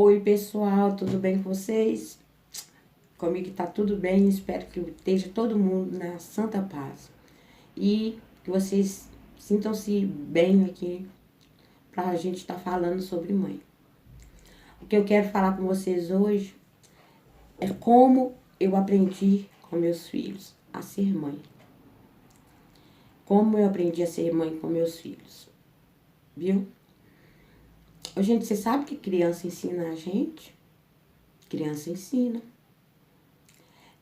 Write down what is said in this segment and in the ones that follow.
Oi, pessoal, tudo bem com vocês? Comigo tá tudo bem, espero que esteja todo mundo na santa paz. E que vocês sintam-se bem aqui pra gente estar falando sobre mãe. O que eu quero falar com vocês hoje é como eu aprendi com meus filhos a ser mãe. Como eu aprendi a ser mãe com meus filhos, viu? Gente, você sabe que criança ensina a gente? Criança ensina.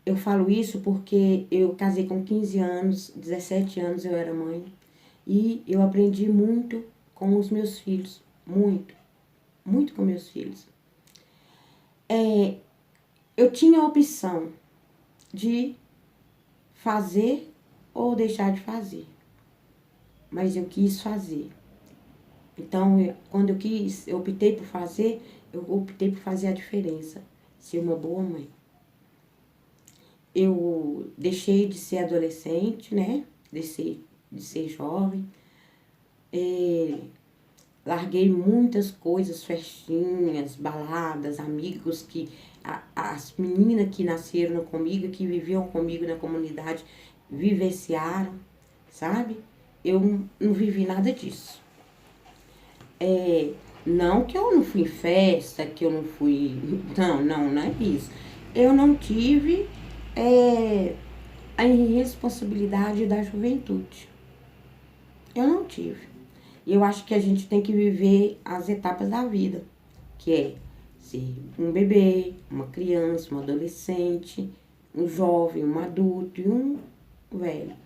Eu falo isso porque eu casei com 15 anos, 17 anos eu era mãe. E eu aprendi muito com os meus filhos. Muito com meus filhos. Eu tinha a opção de fazer ou deixar de fazer. Mas eu quis fazer. Então, quando eu optei por fazer, eu optei por fazer a diferença. Ser uma boa mãe. Eu deixei de ser adolescente, né? De ser jovem. Larguei muitas coisas, festinhas, baladas, amigos que... As meninas que nasceram comigo, que viviam comigo na comunidade, vivenciaram, sabe? Eu não vivi nada disso. Não que eu não fui em festa, que eu não fui... Não é isso. Eu não tive a irresponsabilidade da juventude. Eu não tive. Eu acho que a gente tem que viver as etapas da vida, que é ser um bebê, uma criança, um adolescente, um jovem, um adulto e um velho.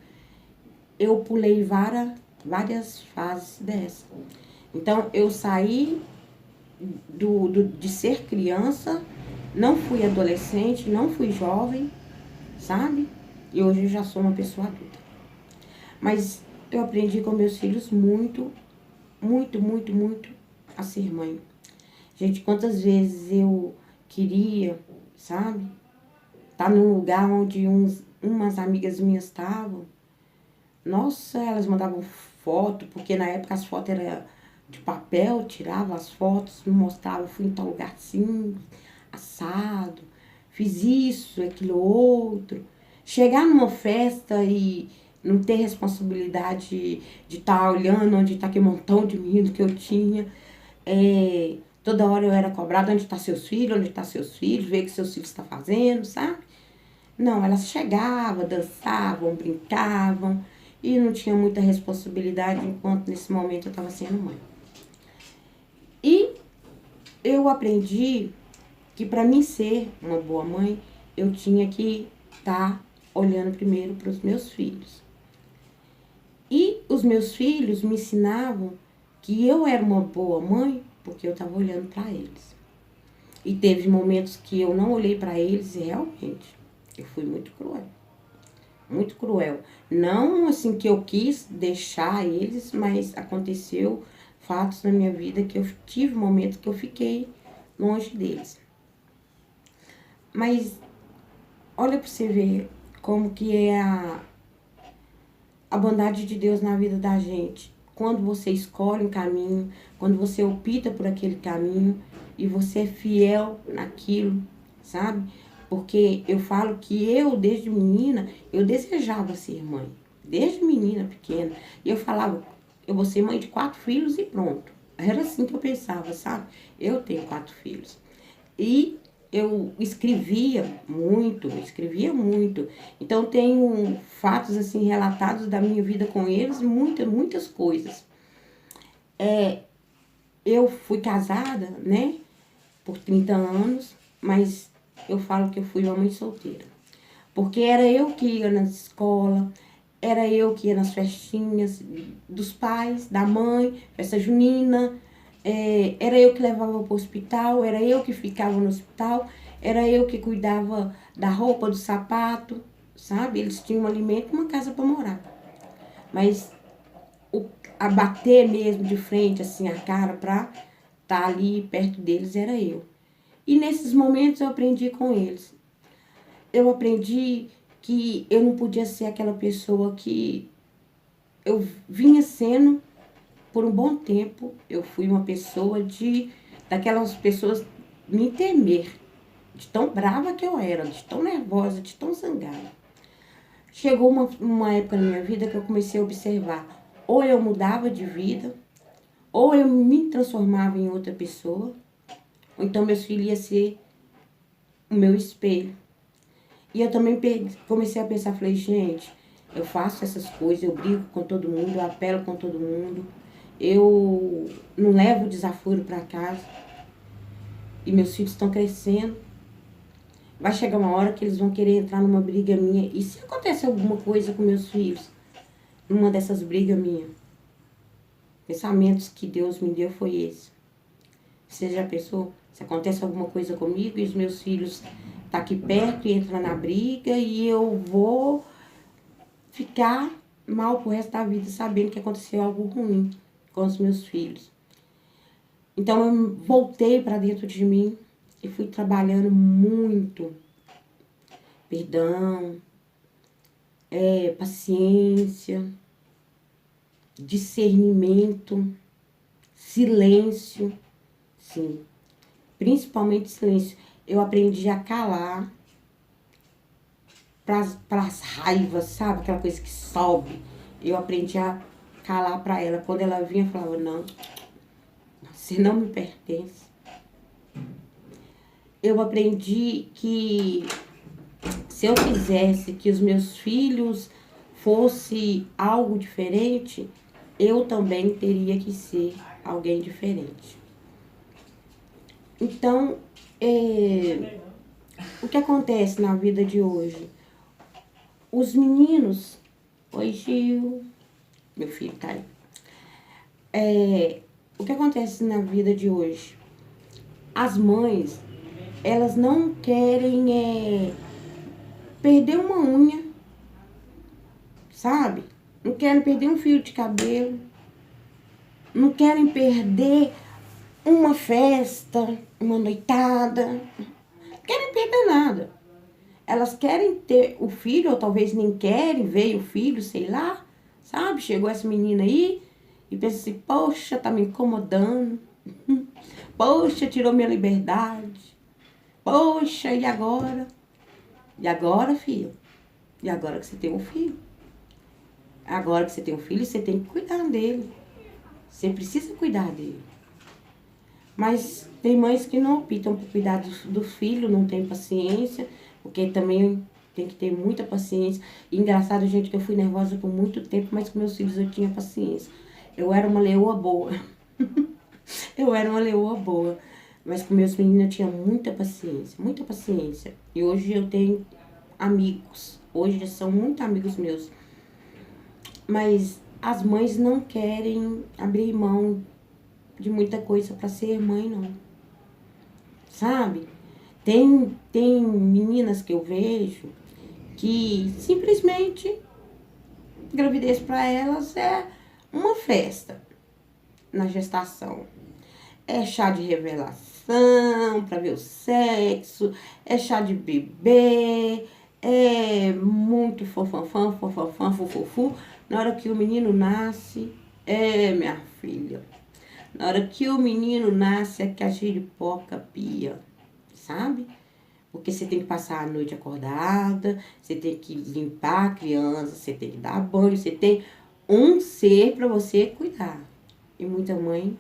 Eu pulei várias fases dessa. Então, eu saí de ser criança, não fui adolescente, não fui jovem, sabe? E hoje eu já sou uma pessoa adulta. Mas eu aprendi com meus filhos muito a ser mãe. Gente, quantas vezes eu queria, sabe? Tá num lugar onde umas amigas minhas estavam. Nossa, elas mandavam foto, porque na época as fotos eram de papel, tirava as fotos, me mostrava, fui em tal lugar assim, assado, fiz isso, aquilo outro. Chegar numa festa e não ter responsabilidade de estar olhando onde está aquele montão de menino que eu tinha. Toda hora eu era cobrada, onde está seus filhos, ver o que seus filhos estão fazendo, sabe? Não, elas chegavam, dançavam, brincavam e não tinha muita responsabilidade enquanto nesse momento eu estava sendo mãe. E eu aprendi que para mim ser uma boa mãe, eu tinha que estar olhando primeiro para os meus filhos. E os meus filhos me ensinavam que eu era uma boa mãe porque eu estava olhando para eles. E teve momentos que eu não olhei para eles e realmente eu fui muito cruel. Muito cruel. Não assim que eu quis deixar eles, mas aconteceu fatos na minha vida que eu tive momentos que eu fiquei longe deles. Mas olha para você ver como que é a bondade de Deus na vida da gente. Quando você escolhe um caminho, quando você opta por aquele caminho e você é fiel naquilo, sabe? Porque eu falo que eu, desde menina, eu desejava ser mãe. Desde menina pequena. E eu falava, eu vou ser mãe de 4 filhos e pronto. Era assim que eu pensava, sabe? Eu tenho 4 filhos. E eu escrevia muito. Então, tenho fatos, assim, relatados da minha vida com eles, muitas coisas. Eu fui casada, né, por 30 anos, mas eu falo que eu fui uma mãe solteira. Porque era eu que ia na escola, era eu que ia nas festinhas dos pais, da mãe, festa junina, era eu que levava para o hospital, era eu que ficava no hospital, era eu que cuidava da roupa, do sapato, sabe? Eles tinham um alimento e uma casa para morar. Mas a bater mesmo de frente, assim, a cara para estar ali perto deles era eu. E nesses momentos eu aprendi com eles. Eu aprendi que eu não podia ser aquela pessoa que eu vinha sendo por um bom tempo. Eu fui uma pessoa daquelas pessoas me temer, de tão brava que eu era, de tão nervosa, de tão zangada. Chegou uma época na minha vida que eu comecei a observar, ou eu mudava de vida, ou eu me transformava em outra pessoa, ou então meus filhos iam ser o meu espelho. E eu também comecei a pensar, falei, gente, eu faço essas coisas, eu brigo com todo mundo, eu apelo com todo mundo, eu não levo desaforo para casa, e meus filhos estão crescendo. Vai chegar uma hora que eles vão querer entrar numa briga minha. E se acontece alguma coisa com meus filhos, numa dessas brigas minhas? Pensamentos que Deus me deu foi esse. Você já pensou? Se acontece alguma coisa comigo e os meus filhos tá aqui perto e entram na briga e eu vou ficar mal pro resto da vida sabendo que aconteceu algo ruim com os meus filhos. Então eu voltei para dentro de mim e fui trabalhando muito. Perdão, paciência, discernimento, silêncio, sim, principalmente silêncio. Eu aprendi a calar para as raivas, sabe? Aquela coisa que sobe. Eu aprendi a calar para ela. Quando ela vinha, eu falava, não, você não me pertence. Eu aprendi que se eu quisesse que os meus filhos fosse algo diferente, eu também teria que ser alguém diferente. Então, o que acontece na vida de hoje? Os meninos... Oi, Gil. Meu filho tá aí. O que acontece na vida de hoje? As mães, elas não querem perder uma unha, sabe? Não querem perder um fio de cabelo. Não querem perder uma festa, uma noitada. Não querem perder nada. Elas querem ter o filho, ou talvez nem querem, veio o filho, sei lá, sabe? Chegou essa menina aí e pensa assim, poxa, tá me incomodando. Poxa, tirou minha liberdade. Poxa, e agora? E agora, filho? E agora que você tem um filho? Agora que você tem um filho, você tem que cuidar dele. Você precisa cuidar dele. Mas tem mães que não optam por cuidar do filho, não tem paciência, porque também tem que ter muita paciência. E engraçado, gente, que eu fui nervosa por muito tempo, mas com meus filhos eu tinha paciência. Eu era uma leoa boa. Eu era uma leoa boa. Mas com meus meninos eu tinha muita paciência, muita paciência. E hoje eu tenho amigos. Hoje são muito amigos meus. Mas as mães não querem abrir mão de muita coisa para ser mãe, não. Sabe? Tem meninas que eu vejo que simplesmente gravidez para elas é uma festa na gestação. É chá de revelação para ver o sexo, é chá de bebê, é muito fofofã, fofofu. Na hora que o menino nasce, minha filha, na hora que o menino nasce, é que a giripoca pia, sabe? Porque você tem que passar a noite acordada, você tem que limpar a criança, você tem que dar banho, você tem um ser para você cuidar. E muita mãe,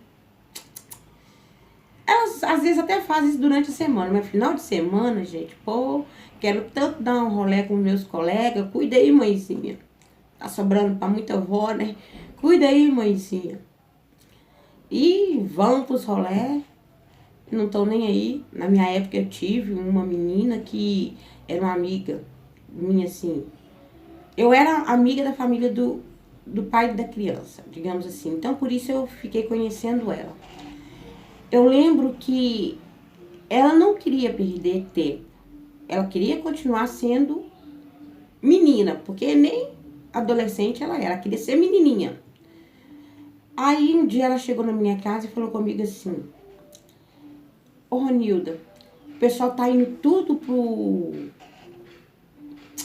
elas às vezes até fazem isso durante a semana, mas final de semana, gente, pô, quero tanto dar um rolê com meus colegas, cuida aí, mãezinha. Tá sobrando pra muita avó, né? Cuida aí, mãezinha. E vão pros rolê, não estão nem aí. Na minha época eu tive uma menina que era uma amiga minha, assim. Eu era amiga da família do pai da criança, digamos assim. Então, por isso eu fiquei conhecendo ela. Eu lembro que ela não queria perder tempo. Ela queria continuar sendo menina, porque nem adolescente ela era. Ela queria ser menininha. Aí um dia ela chegou na minha casa e falou comigo assim: ô Ronilda, o pessoal tá indo tudo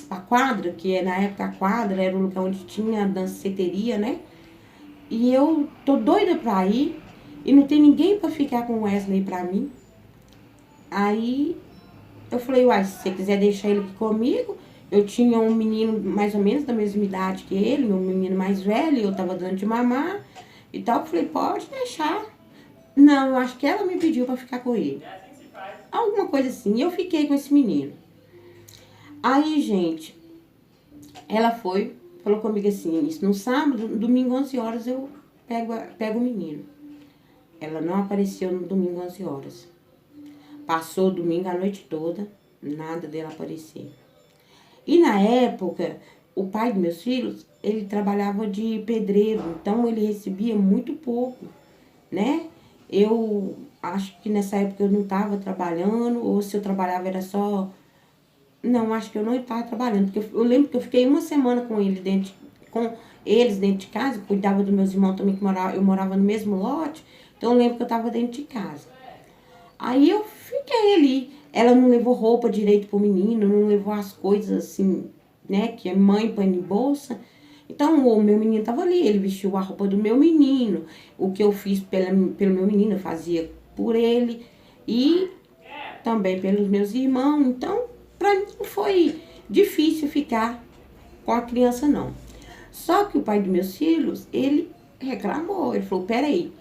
pra quadra, que na época a quadra era o lugar onde tinha danceteria, né? E eu tô doida pra ir e não tem ninguém pra ficar com o Wesley pra mim. Aí eu falei, uai, se você quiser deixar ele aqui comigo, eu tinha um menino mais ou menos da mesma idade que ele, meu menino mais velho, eu tava dando de mamar e tal. Eu falei, pode deixar. Não, eu acho que ela me pediu pra ficar com ele. Alguma coisa assim. E eu fiquei com esse menino. Aí, gente, ela foi, falou comigo assim, isso no sábado, no domingo 11 horas eu pego o menino. Ela não apareceu no domingo 11 horas. Passou o domingo a noite toda, nada dela aparecer. E na época, o pai dos meus filhos, ele trabalhava de pedreiro, então ele recebia muito pouco, né? Eu acho que nessa época eu não estava trabalhando, ou se eu trabalhava era só. Não, acho que eu não estava trabalhando, porque eu lembro que eu fiquei uma semana com ele com eles dentro de casa, cuidava dos meus irmãos também, eu morava no mesmo lote, então eu lembro que eu estava dentro de casa. Aí eu fiquei ali. Ela não levou roupa direito pro menino, não levou as coisas assim, né? Que é mãe põe em bolsa. Então o meu menino tava ali, ele vestiu a roupa do meu menino. O que eu fiz pelo meu menino, eu fazia por ele e também pelos meus irmãos. Então, pra mim não foi difícil ficar com a criança, não. Só que o pai dos meus filhos, ele reclamou. Ele falou, peraí,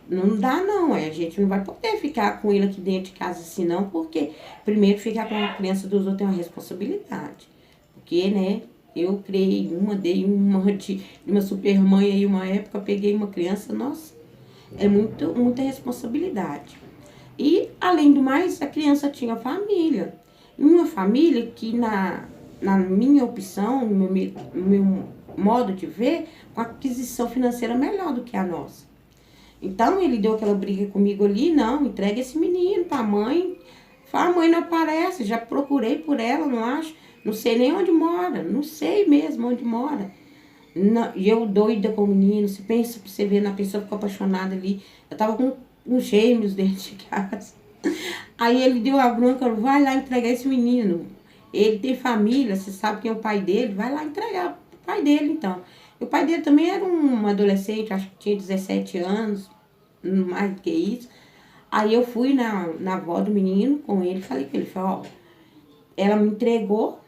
não dá não, a gente não vai poder ficar com ele aqui dentro de casa assim não, porque primeiro ficar com a criança dos outros é uma responsabilidade. Porque, né, eu criei uma, dei uma de uma super mãe aí uma época, peguei uma criança, nossa, é muita responsabilidade. E, além do mais, a criança tinha família. Uma família que, na minha opção, no meu modo de ver, com aquisição financeira melhor do que a nossa. Então, ele deu aquela briga comigo ali, não, entrega esse menino pra mãe. Fala, a mãe não aparece, já procurei por ela, não acho. Não sei nem onde mora, não sei mesmo onde mora. Não, e eu doida com o menino, se pensa pra você ver, na pessoa ficou apaixonada ali. Eu tava com uns gêmeos dentro de casa. Aí ele deu a bronca, vai lá entregar esse menino. Ele tem família, você sabe quem é o pai dele, vai lá entregar o pai dele então. E o pai dele também era um adolescente, acho que tinha 17 anos, mais do que isso. Aí eu fui na avó do menino com ele, falei com ele, falei, ó, ela me entregou,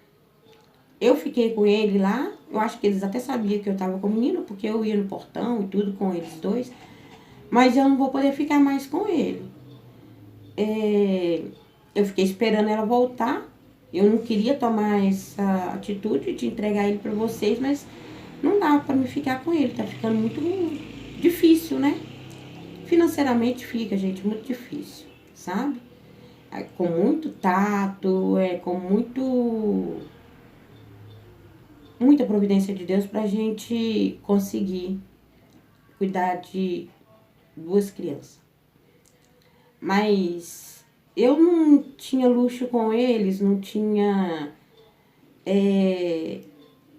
eu fiquei com ele lá, eu acho que eles até sabiam que eu tava com o menino, porque eu ia no portão e tudo com eles dois, mas eu não vou poder ficar mais com ele. Eu fiquei esperando ela voltar. Eu não queria tomar essa atitude de entregar ele para vocês, mas não dava para me ficar com ele. Tá ficando muito difícil, né? Financeiramente fica, gente, muito difícil, sabe? Com muito tato, com muita providência de Deus pra gente conseguir cuidar de duas crianças. Mas eu não tinha luxo com eles, não tinha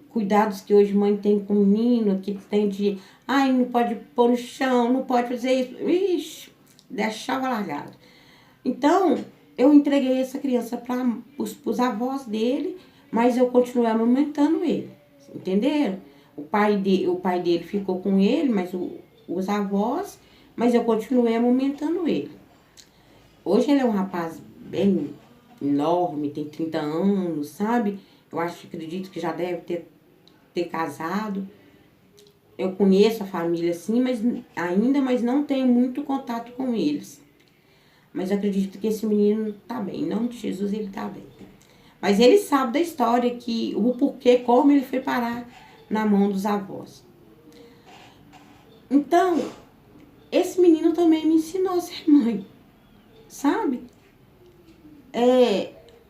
cuidados que hoje mãe tem com o menino, que tem de, ai, não pode pôr no chão, não pode fazer isso. Ixi, deixava largado. Então, eu entreguei essa criança para os avós dele, mas eu continuei amamentando ele, entenderam? O pai dele ficou com ele, mas os avós, mas eu continuei amamentando ele. Hoje ele é um rapaz bem enorme, tem 30 anos, sabe? Eu acho, acredito que já deve ter casado. Eu conheço a família sim, mas não tenho muito contato com eles. Mas eu acredito que esse menino tá bem, em nome de Jesus ele tá bem. Mas ele sabe da história, que o porquê, como ele foi parar na mão dos avós. Então, esse menino também me ensinou a ser mãe, sabe?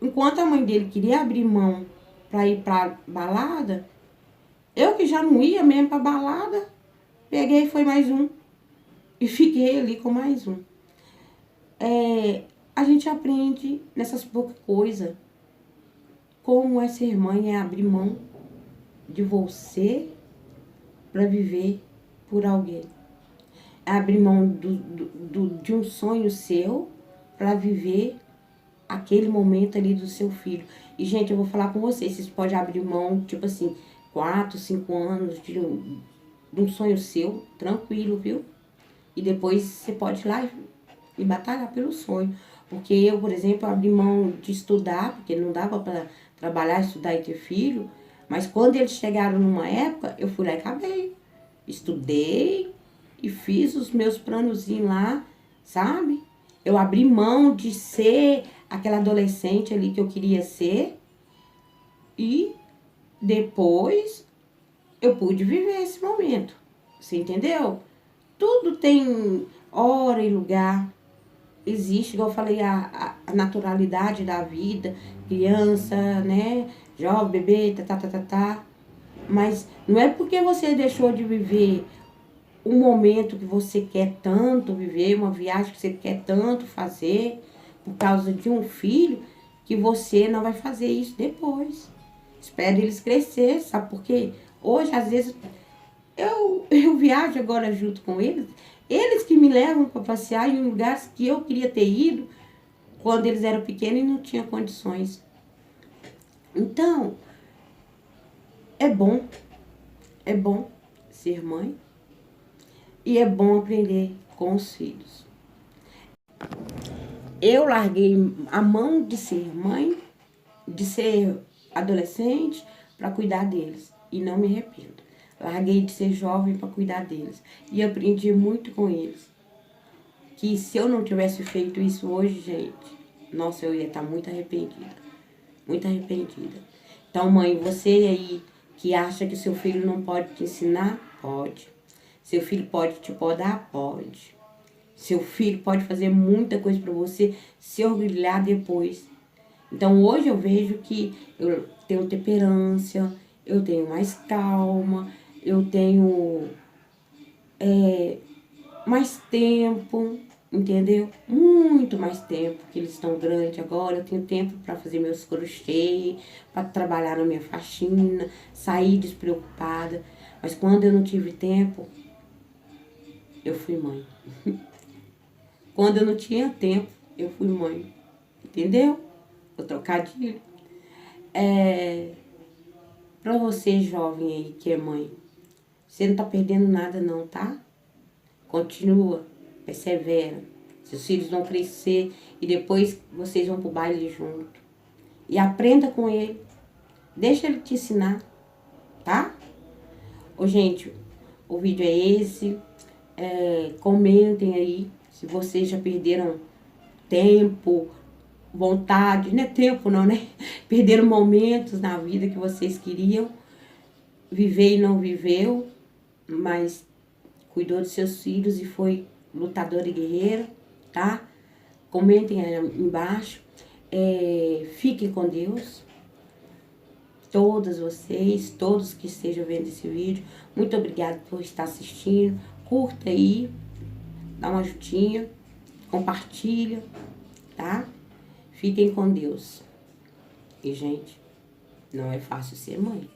Enquanto a mãe dele queria abrir mão para ir pra balada, eu que já não ia mesmo pra balada, peguei e foi mais um. E fiquei ali com mais um. A gente aprende nessas poucas coisas como é ser mãe, é abrir mão de você para viver por alguém. É abrir mão de um sonho seu para viver aquele momento ali do seu filho. E, gente, eu vou falar com vocês, vocês podem abrir mão, tipo assim, 4, 5 anos de um sonho seu, tranquilo, viu? E depois você pode ir lá e batalhar pelo sonho. Porque eu, por exemplo, abri mão de estudar, porque não dava para trabalhar, estudar e ter filho. Mas quando eles chegaram numa época, eu fui lá e acabei. Estudei e fiz os meus planozinhos lá, sabe? Eu abri mão de ser aquela adolescente ali que eu queria ser. E depois eu pude viver esse momento. Você entendeu? Tudo tem hora e lugar. Existe, igual eu falei, a naturalidade da vida, criança, né? Jovem, bebê, tá. Mas não é porque você deixou de viver um momento que você quer tanto viver, uma viagem que você quer tanto fazer, por causa de um filho, que você não vai fazer isso depois. Espera eles crescer, sabe por quê? Hoje, às vezes, eu viajo agora junto com eles que me levam para passear em lugares que eu queria ter ido quando eles eram pequenos e não tinha condições. Então, é bom ser mãe e é bom aprender com os filhos. Eu larguei a mão de ser mãe, de ser adolescente, para cuidar deles e não me arrependo. Larguei de ser jovem para cuidar deles e aprendi muito com eles. Que se eu não tivesse feito isso hoje, gente, nossa, eu ia estar muito arrependida. Muito arrependida. Então, mãe, você aí que acha que seu filho não pode te ensinar, pode. Seu filho pode te podar, pode. Seu filho pode fazer muita coisa para você se orgulhar depois. Então, hoje eu vejo que eu tenho temperância, eu tenho mais calma, eu tenho mais tempo, entendeu? Muito mais tempo, que eles estão grandes agora. Eu tenho tempo para fazer meus crochê, para trabalhar na minha faxina, sair despreocupada. Mas quando eu não tive tempo, eu fui mãe. Quando eu não tinha tempo, eu fui mãe. Entendeu? O trocadilho. Para você, jovem aí, que é mãe, você não tá perdendo nada não, tá? Continua, persevera. Seus filhos vão crescer e depois vocês vão pro baile junto. E aprenda com ele. Deixa ele te ensinar, tá? Ô, gente, o vídeo é esse. Comentem aí se vocês já perderam tempo, vontade, não é tempo não, né? Perderam momentos na vida que vocês queriam viver e não viveu, mas cuidou dos seus filhos e foi lutadora e guerreira, tá? Comentem aí embaixo. Fiquem com Deus. Todas vocês, todos que estejam vendo esse vídeo. Muito obrigada por estar assistindo. Curta aí, dá uma ajudinha, compartilha, tá? Fiquem com Deus. E, gente, não é fácil ser mãe.